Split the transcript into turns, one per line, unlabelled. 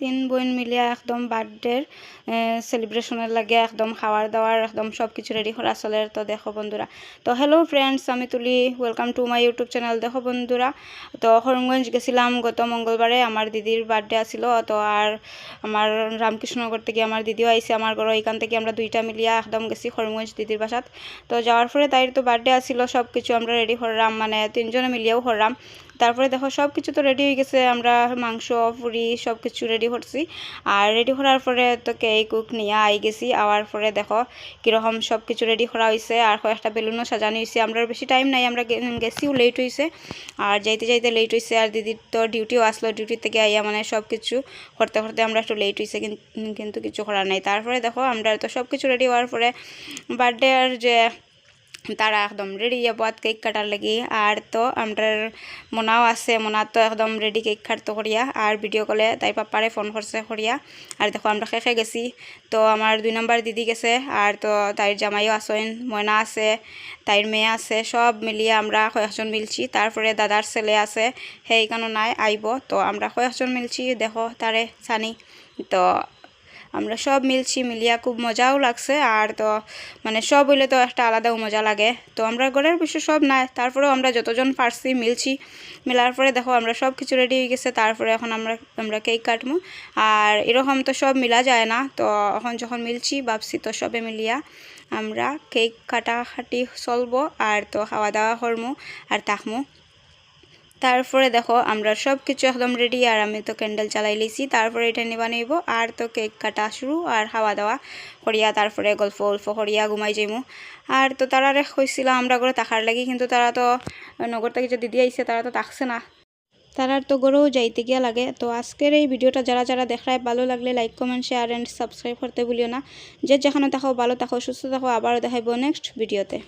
তিন বোন মিলিয়া একদম বার্থডের সেলিব্রেশনের লাগে একদম খাওয়ার দাওয়ার একদম সব কিছু রেডি করা চলে। তো দেখো বন্ধুরা, তো হ্যালো ফ্রেন্ডস, আমি তুলি, welcome to my YouTube channel. দেখো বন্ধুরা, তো হরিণগঞ্জ গেছিলাম গত মঙ্গলবারে, আমার দিদির বার্থডে আসিল। তো আর আমার রামকৃষ্ণনগর থেকে আমার দিদিও আইসে আমার ঘর, এইখান থেকে আমরা দুইটা মিলিয়া একদম গেছি হরিণগঞ্জ দিদির বাসাত। তো যাওয়ার পরে তাইর তো বার্থডে আসিল, সব কিছু আমরা রেডি করলাম, মানে তিনজনে মিলিয়েও করলাম। তারপরে দেখো সব কিছু তো রেডি হয়ে গেছে, আমরা মাংস পুরি সব কিছু রেডি করছি। আর রেডি করার পরে তো কেক কুক নিয়ে আই গেছি। আওয়ার পরে দেখো কীরকম সব কিছু রেডি করা হয়েছে, আর কয়েকটা বেলুনও সাজানো হয়েছে। আমরা বেশি টাইম নাই, আমরা গেছিও লেট হয়েছে, আর যাইতে যাইতে লেট হয়েছে। আর দিদির তো ডিউটিও আসলো, ডিউটি থেকে আইয়া মানে সব কিছু করতে করতে আমরা একটু লেট হয়েছে, কিন্তু কিছু করার নাই। তারপরে দেখো আমরা তো সব কিছু রেডি হওয়ার পরে বার্থডে আর যে তারা একদম রেডি যাবাত কেক কাটার লাগি। আর তো আমরার মনাও আছে, মনা তো একদম রেডি কেক কাটতে করিয়া, আর ভিডিও কলে তাই পাপারে ফোন করছে করিয়া। আর দেখো আমরা খেয়ে গেছি। তো আমার 2 নম্বর দিদি গেছে, আর তো তাইর জামাইও আসেন, ময়না আছে, তাইর মেয়ে আছে, সব মিলিয়ে আমরা কয়েকজন মিলছি। তারপরে দাদার ছেলে আছে, সেইখানে নাই আইব। তো আমরা কয়েকজন মিলছি, দেখো তারে জানি। তো আমরা সব মিলছি, মিলিয়া খুব মজাও লাগছে। আর তো মানে সব হইলে তো একটা আলাদাও মজা লাগে। তো আমরা ঘরের বিষয় সব নাই, তারপরেও আমরা যতজন পারছি মিলছি। মেলার পরে দেখো আমরা সব কিছু রেডি হয়ে গেছে। তারপরে এখন আমরা কেক কাটবো। আর এরকম তো সব মিলা যায় না, তো এখন যখন মিলছি ভাবছি তো সবে মিলিয়া আমরা কেক কাটাকাটি চলবো, আর তো খাওয়া দাওয়া করমু আর থাকমু। তারপরে দেখো আমরা সব কিছু একদম রেডি, আর আমি তো ক্যান্ডেল চালাই লিছি। তারপরে এটা নিবা নিব, আর তো কেক কাটা শুরু আর খাওয়া দাওয়া করিয়া তারপরে গল্প করিয়া ঘুমাই যাইমু। আর তো তারা হয়েছিলাম আমরা করে থাকার লাগি, কিন্তু তারা তো নগর থেকে যে দিদি আইসে তারা তো থাকছে না, তারার তো গড়েও যাইতে গিয়া লাগে। তো আজকের এই ভিডিওটা যারা যারা দেখায় ভালো লাগলে like comment share and subscribe করতে ভুলিও না। যে যেখানে থাকো ভালো থাকো সুস্থ থাকো, আবারও দেখাইব নেক্সট ভিডিওতে।